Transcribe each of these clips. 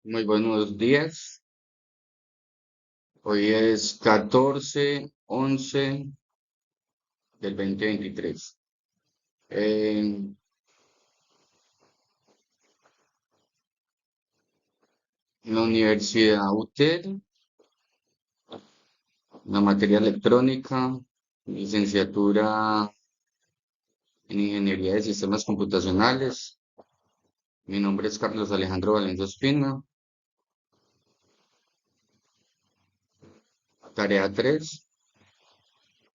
Muy buenos días. Hoy es 14/11 del 2023. En la Universidad UTED, la materia electrónica, licenciatura en Ingeniería de Sistemas Computacionales. Mi nombre es Carlos Alejandro Valencia Espina. Tarea 3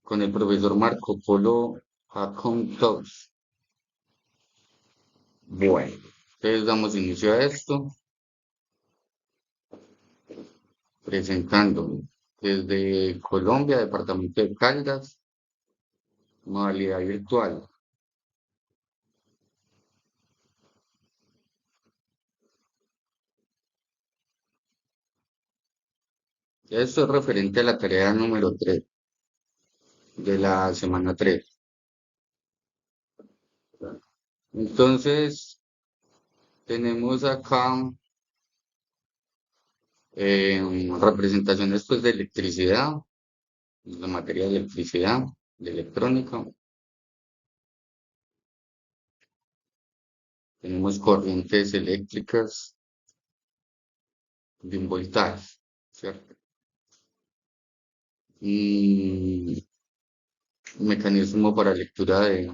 con el profesor Marco Polo Hakontos. Bueno, entonces damos inicio a esto presentando desde Colombia, departamento de Caldas, modalidad virtual. Esto es referente a la tarea número 3 de la semana 3. Entonces, tenemos acá representaciones pues, de electricidad, la materia de electricidad, de electrónica. Tenemos corrientes eléctricas de un voltaje, ¿cierto? Y mecanismo para lectura de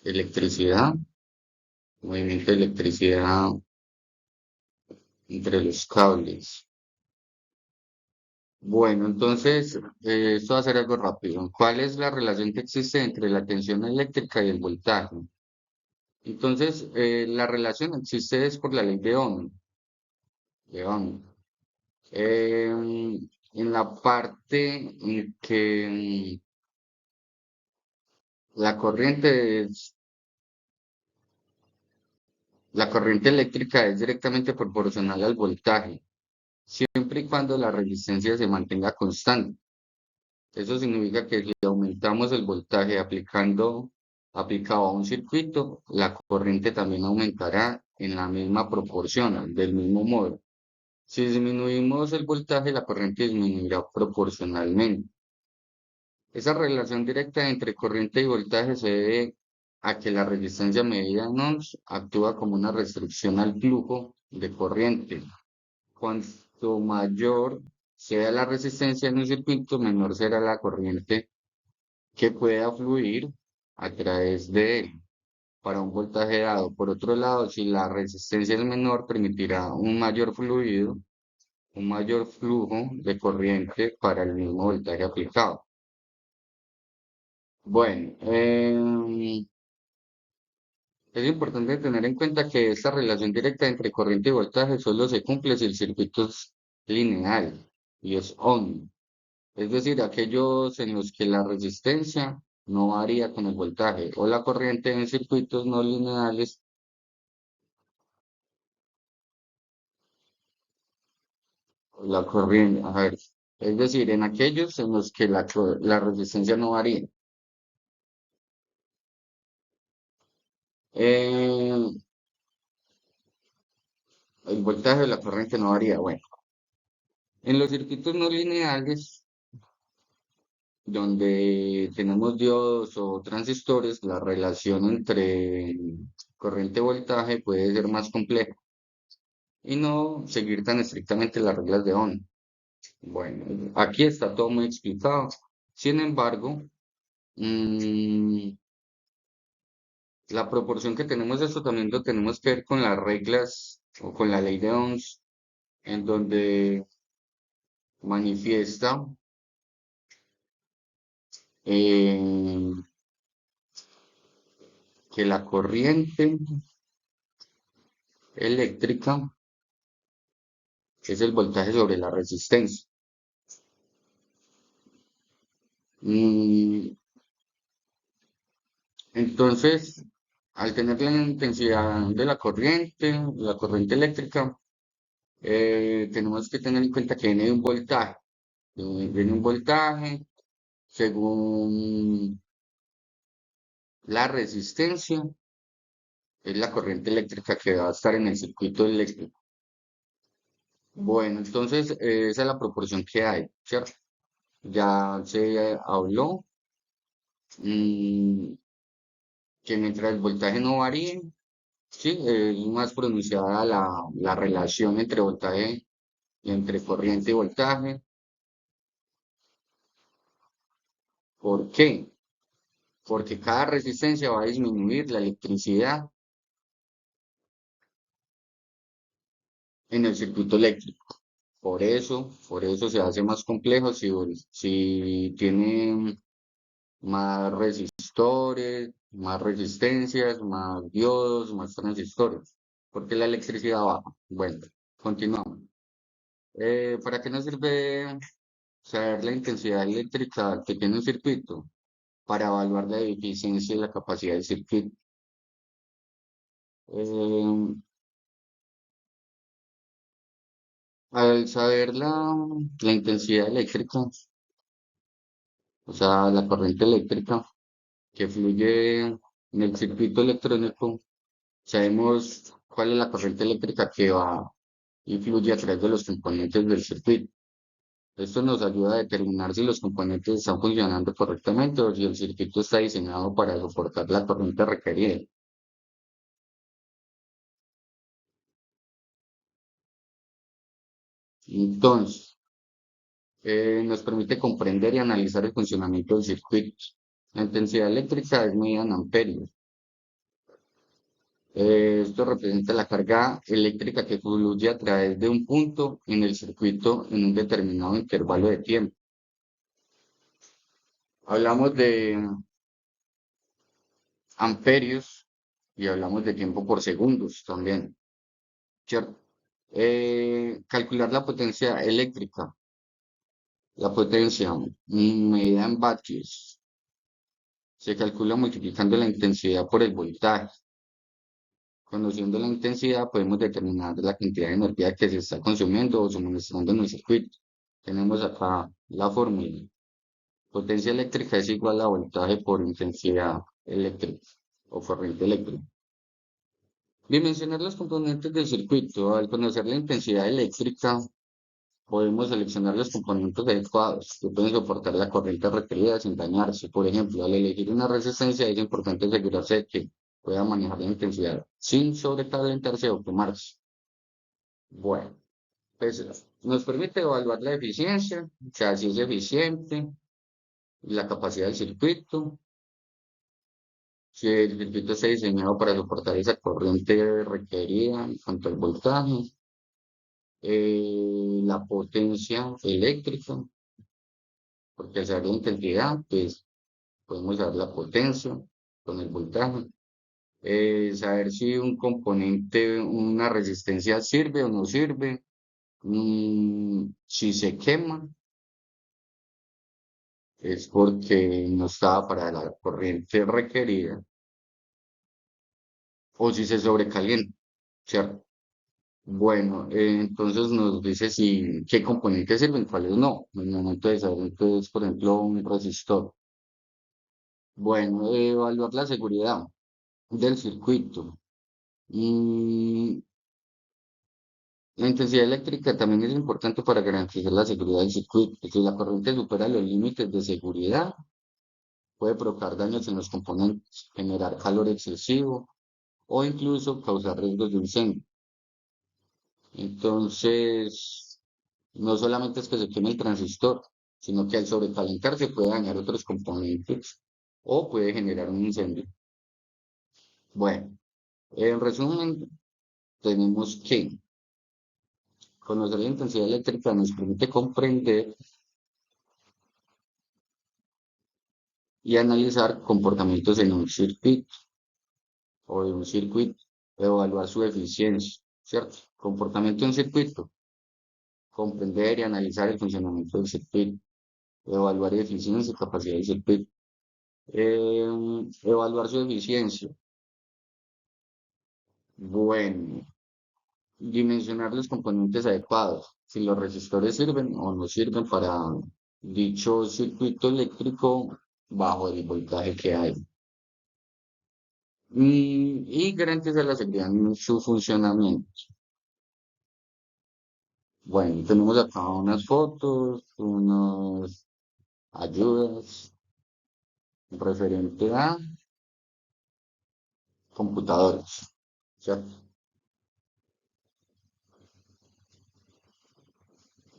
electricidad, movimiento de electricidad entre los cables. Bueno, entonces, esto va a ser algo rápido. ¿Cuál es la relación que existe entre la tensión eléctrica y el voltaje? Entonces, la relación existe es por la ley de Ohm. De Ohm. En la parte en que la corriente la corriente eléctrica es directamente proporcional al voltaje, siempre y cuando la resistencia se mantenga constante. Eso significa que si aumentamos el voltaje aplicado a un circuito, la corriente también aumentará en la misma proporción, del mismo modo. Si disminuimos el voltaje, la corriente disminuirá proporcionalmente. Esa relación directa entre corriente y voltaje se debe a que la resistencia medida en ohms actúa como una restricción al flujo de corriente. Cuanto mayor sea la resistencia en un circuito, menor será la corriente que pueda fluir a través de él para un voltaje dado. Por otro lado, si la resistencia es menor, permitirá un mayor fluido, un mayor flujo de corriente para el mismo voltaje aplicado. Bueno, es importante tener en cuenta que esta relación directa entre corriente y voltaje solo se cumple si el circuito es lineal y es on. Es decir, aquellos en los que la resistencia no varía con el voltaje o la corriente en circuitos no lineales, o la corriente, a ver, es decir, en aquellos en los que la resistencia no varía. Eh, el voltaje de la corriente no varía. Bueno, en los circuitos no lineales, donde tenemos diodos o transistores, la relación entre corriente y voltaje puede ser más compleja y no seguir tan estrictamente las reglas de Ohm. Bueno, aquí está todo muy explicado. Sin embargo, mm, la proporción que tenemos, esto también lo tenemos que ver con las reglas o con la ley de Ohms, en donde manifiesta eh, que la corriente eléctrica es el voltaje sobre la resistencia. Mm, entonces, al tener la intensidad de la corriente eléctrica, tenemos que tener en cuenta que viene de un voltaje. Viene un voltaje según la resistencia es la corriente eléctrica que va a estar en el circuito eléctrico. Bueno, entonces esa es la proporción que hay, ¿cierto? Ya se habló mm, que mientras el voltaje no varíe, sí, es más pronunciada la relación entre voltaje y entre corriente y voltaje. ¿Por qué? Porque cada resistencia va a disminuir la electricidad en el circuito eléctrico. Por eso se hace más complejo si tiene más resistores, más resistencias, más diodos, más transistores, porque la electricidad baja. Bueno, continuamos. ¿Para qué nos sirve saber la intensidad eléctrica que tiene un circuito? Para evaluar la eficiencia y la capacidad del circuito. Eh, Al saber la intensidad eléctrica, o sea, la corriente eléctrica que fluye en el circuito electrónico, sabemos cuál es la corriente eléctrica que va y fluye a través de los componentes del circuito. Esto nos ayuda a determinar si los componentes están funcionando correctamente o si el circuito está diseñado para soportar la corriente requerida. Entonces, nos permite comprender y analizar el funcionamiento del circuito. La intensidad eléctrica es medida en amperios. Esto representa la carga eléctrica que fluye a través de un punto en el circuito en un determinado intervalo de tiempo. Hablamos de amperios y hablamos de tiempo por segundos también, ¿cierto? Calcular la potencia eléctrica, la potencia medida en vatios, se calcula multiplicando la intensidad por el voltaje. Conociendo la intensidad, podemos determinar la cantidad de energía que se está consumiendo o suministrando en el circuito. Tenemos acá la fórmula. Potencia eléctrica es igual a voltaje por intensidad eléctrica o corriente eléctrica. Dimensionar los componentes del circuito. Al conocer la intensidad eléctrica, podemos seleccionar los componentes adecuados que pueden soportar la corriente requerida sin dañarse. Por ejemplo, al elegir una resistencia es importante asegurarse de que pueda manejar la intensidad sin sobrecalentarse o quemarse. Bueno, pues nos permite evaluar la eficiencia, o sea, si es eficiente, la capacidad del circuito, si el circuito está diseñado para soportar esa corriente requerida en cuanto al voltaje, la potencia eléctrica, porque al saber la intensidad, pues podemos saber la potencia con el voltaje, saber si un componente, una resistencia sirve o no sirve, si se quema, es porque no estaba para la corriente requerida, o si se sobrecalienta, ¿cierto? Bueno, entonces nos dice si qué componentes sirven, cuáles no. En el momento de saber, entonces, por ejemplo, un resistor. Bueno, evaluar la seguridad del circuito. Mm, la intensidad eléctrica también es importante para garantizar la seguridad del circuito. Si la corriente supera los límites de seguridad, puede provocar daños en los componentes, generar calor excesivo o incluso causar riesgos de incendio. Entonces, no solamente es que se queme el transistor, sino que al sobrecalentarse puede dañar otros componentes o puede generar un incendio. Bueno, en resumen, tenemos que conocer la intensidad eléctrica nos permite comprender y analizar comportamientos en un circuito o de un circuito, evaluar su eficiencia, ¿cierto? Comportamiento de un circuito, comprender y analizar el funcionamiento del circuito, evaluar eficiencia y capacidad del circuito. Evaluar su eficiencia. Bueno, dimensionar los componentes adecuados, si los resistores sirven o no sirven para dicho circuito eléctrico bajo el voltaje que hay. y garantizar la seguridad en su funcionamiento. Bueno, tenemos acá unas fotos, unas ayudas referente a computadores, ¿cierto?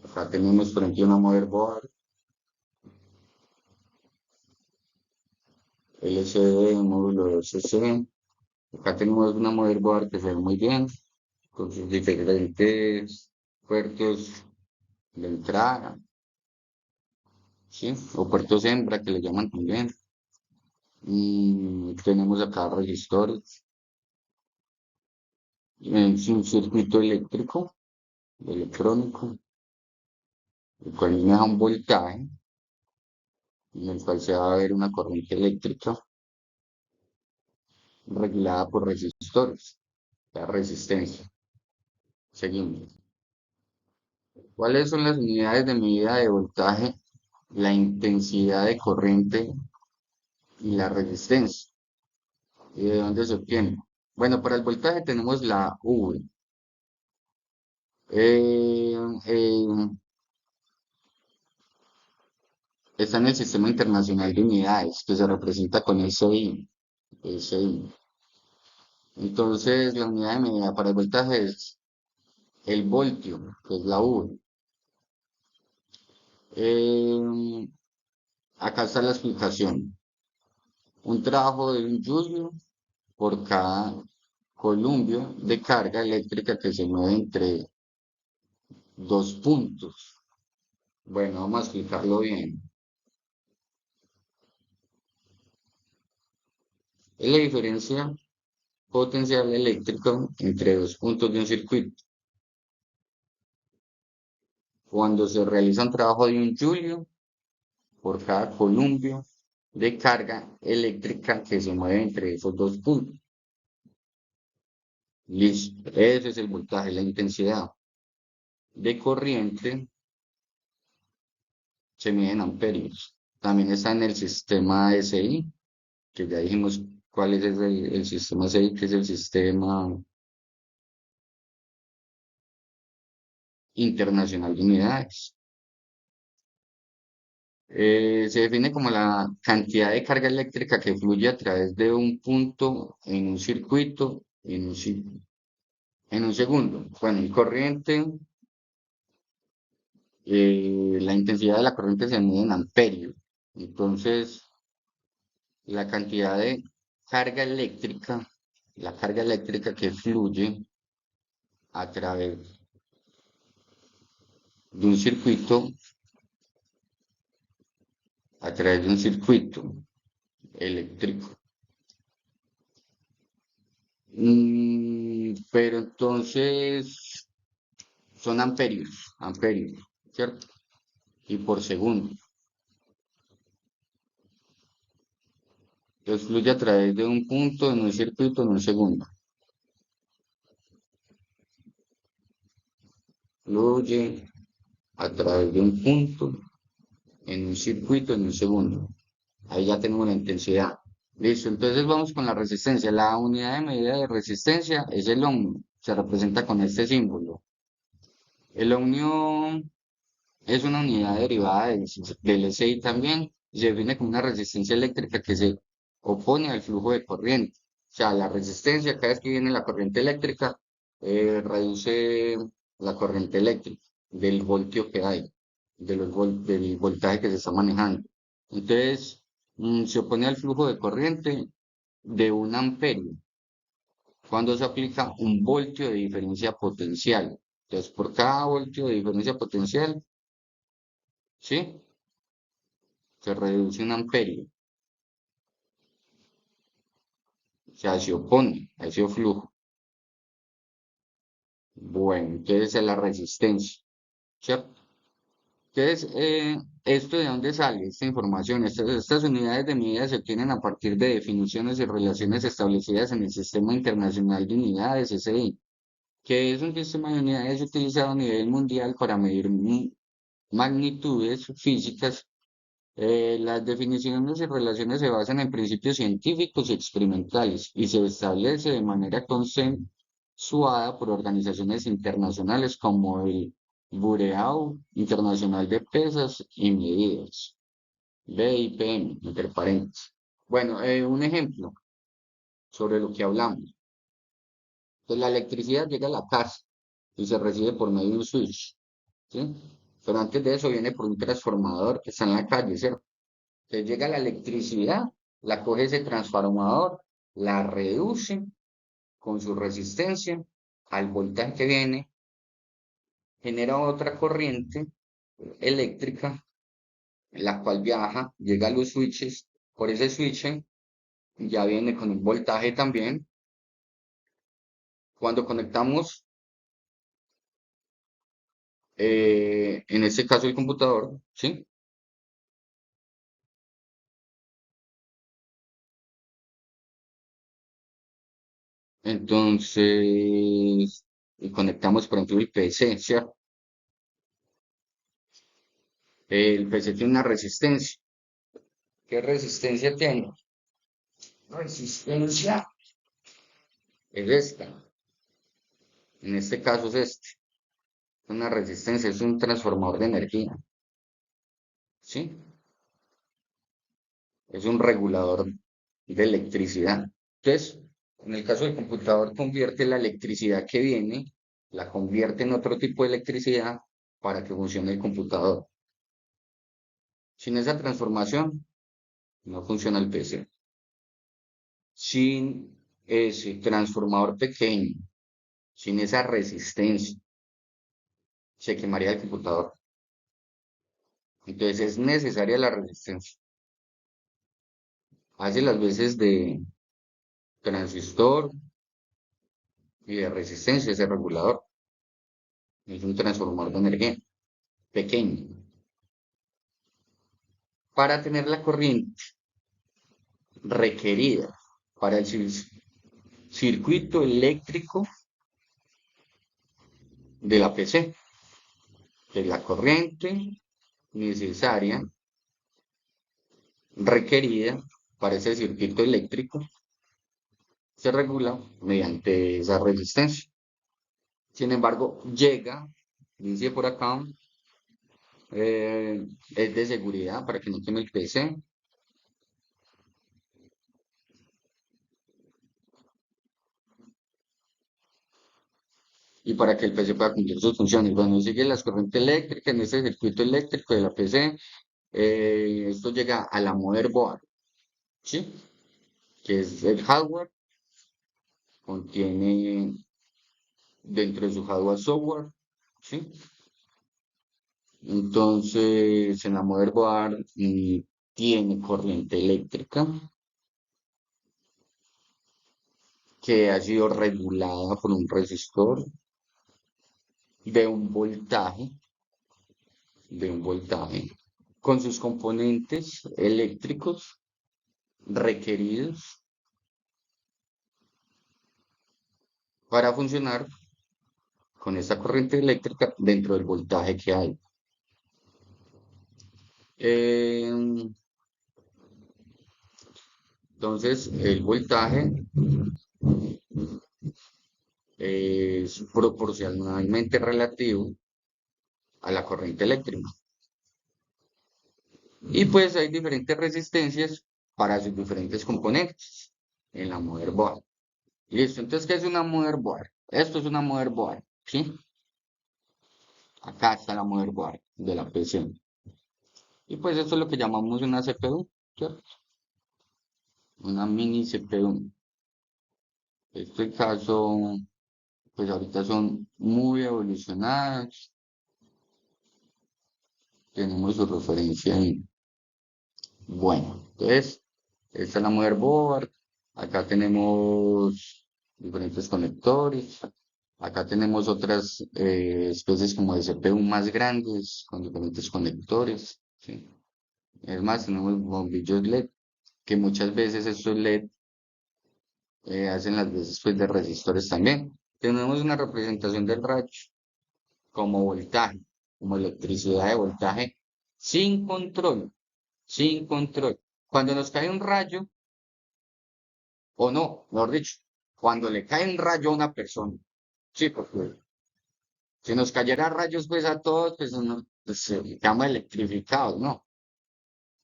Acá tenemos, por ejemplo, una motherboard, LCD, módulo SC. Acá tenemos una motherboard que se ve muy bien, con sus diferentes puertos de entrada, ¿sí? O puertos hembra que le llaman también. Y tenemos acá registores, es un circuito eléctrico, electrónico, el cual me da un voltaje, en el cual se va a ver una corriente eléctrica regulada por resistores, la resistencia. Seguimos. ¿Cuáles son las unidades de medida de voltaje, la intensidad de corriente y la resistencia? ¿Y de dónde se obtiene? Bueno, para el voltaje tenemos la V. Eh, eh, Está en el Sistema Internacional de Unidades, que se representa con SI. SI. Entonces, la unidad de medida para el voltaje es el voltio, que es la V. Eh, Acá está la explicación. Un trabajo de un joule por cada columpio de carga eléctrica que se mueve entre dos puntos. Bueno, vamos a explicarlo bien. Es la diferencia potencial eléctrica entre dos puntos de un circuito. Cuando se realiza un trabajo de un joule por cada columpio de carga eléctrica que se mueve entre esos dos puntos. Listo. Ese es el voltaje, la intensidad de corriente se mide en amperios. También está en el sistema SI, que ya dijimos cuál es el sistema SI, que es el sistema internacional de unidades. Se define como la cantidad de carga eléctrica que fluye a través de un punto en un circuito en un segundo. Bueno, en corriente, la intensidad de la corriente se mide en amperios. Entonces, la cantidad de carga eléctrica, la carga eléctrica que fluye a través de un circuito, a través de un circuito eléctrico. Pero entonces son amperios, amperios, ¿cierto? Y por segundo. Entonces fluye a través de un punto en un circuito en un segundo. Fluye a través de un punto en un circuito en un segundo. Ahí ya tenemos la intensidad. Listo, entonces vamos con la resistencia. La unidad de medida de resistencia es el ohmio. Se representa con este símbolo. El ohmio es una unidad derivada del SI también y se define como una resistencia eléctrica que se opone al flujo de corriente. O sea, la resistencia, cada vez que viene la corriente eléctrica, reduce la corriente eléctrica del voltio que hay, del voltaje que se está manejando. Entonces, se opone al flujo de corriente de un amperio cuando se aplica un voltio de diferencia potencial. Entonces, por cada voltio de diferencia potencial, ¿sí? Se reduce un amperio, o sea, se opone a ese flujo. Bueno, entonces es la resistencia, ¿cierto? Entonces, ¿esto de dónde sale esta información? Estas unidades de medida se obtienen a partir de definiciones y relaciones establecidas en el Sistema Internacional de Unidades, SI, que es un sistema de unidades utilizado a nivel mundial para medir magnitudes físicas Las definiciones y relaciones se basan en principios científicos y experimentales y se establece de manera consensuada por organizaciones internacionales como el Bureau Internacional de Pesas y Medidas, BIPM, entre paréntesis. Bueno, un ejemplo sobre lo que hablamos. Pues la electricidad llega a la casa y se recibe por medio de un switch, ¿sí? Pero antes de eso viene por un transformador que está en la calle, ¿cierto? Entonces llega la electricidad, la coge ese transformador, la reduce con su resistencia al voltaje que viene, genera otra corriente eléctrica, la cual viaja, llega a los switches, por ese switch ya viene con un voltaje también. Cuando conectamos, en este caso el computador, ¿sí? Entonces, y conectamos, por ejemplo, el PC, ¿cierto? El PC tiene una resistencia. ¿Qué resistencia tiene? Resistencia es esta. En este caso es este. Una resistencia, es un transformador de energía. ¿Sí? Es un regulador de electricidad. Entonces, en el caso del computador, convierte la electricidad que viene, la convierte en otro tipo de electricidad para que funcione el computador. Sin esa transformación, no funciona el PC. Sin ese transformador pequeño, sin esa resistencia, se quemaría el computador. Entonces es necesaria la resistencia. Hace las veces de transistor y de resistencia ese regulador. Es un transformador de energía pequeño. Para tener la corriente requerida para el circuito eléctrico de la PC, de la corriente necesaria requerida para ese circuito eléctrico se regula mediante esa resistencia. Sin embargo, llega, dice por acá, es de seguridad para que no queme el PC y para que el PC pueda cumplir sus funciones. Bueno, sigue las corrientes eléctricas en este circuito eléctrico de la PC. Esto llega a la motherboard, ¿sí? Que es el hardware, contiene dentro de su hardware software, ¿sí? Entonces, en la motherboard tiene corriente eléctrica que ha sido regulada por un resistor de un voltaje, de un voltaje, con sus componentes eléctricos requeridos para funcionar con esta corriente eléctrica dentro del voltaje que hay. Eh, entonces, el voltaje es proporcionalmente relativo a la corriente eléctrica. Y pues hay diferentes resistencias para sus diferentes componentes en la motherboard. Listo, entonces, ¿qué es una motherboard? Esto es una motherboard, ¿sí? Acá está la motherboard de la PC. Y pues esto es lo que llamamos una CPU, ¿cierto? Una mini CPU. En este caso, pues ahorita son muy evolucionadas. Tenemos su referencia ahí. Bueno, entonces, esta es la motherboard. Acá tenemos diferentes conectores. Acá tenemos otras especies como de CPU más grandes, con diferentes conectores. ¿Sí? Es más, tenemos bombillos LED, que muchas veces estos LED hacen las veces pues, de resistores también. Tenemos una representación del rayo como voltaje, como electricidad de voltaje, sin control, sin control. Cuando nos cae un rayo, o no, mejor dicho, cuando le cae un rayo a una persona, sí, porque si nos cayera rayos pues a todos, pues, pues quedamos electrificados, ¿no?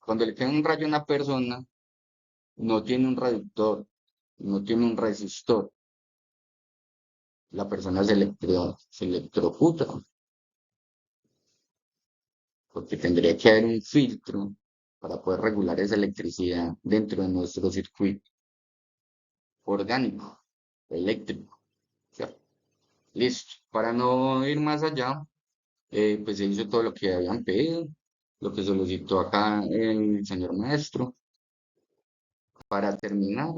Cuando le cae un rayo a una persona, no tiene un reductor, no tiene un resistor, la persona se electrocuta, porque tendría que haber un filtro para poder regular esa electricidad dentro de nuestro circuito orgánico, eléctrico. ¿Cierto? Listo. Para no ir más allá, pues se hizo todo lo que habían pedido, lo que solicitó acá el señor maestro. Para terminar,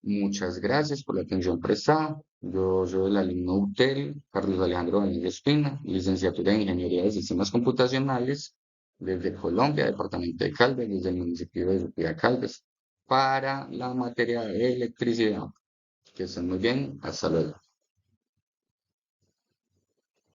muchas gracias por la atención prestada. Yo soy el alumno UTEL, Carlos Alejandro Benítez Espina, licenciatura en Ingeniería de Sistemas Computacionales, desde Colombia, departamento de Caldas, desde el municipio de Sofía Caldas, para la materia de electricidad. Que estén muy bien, hasta luego.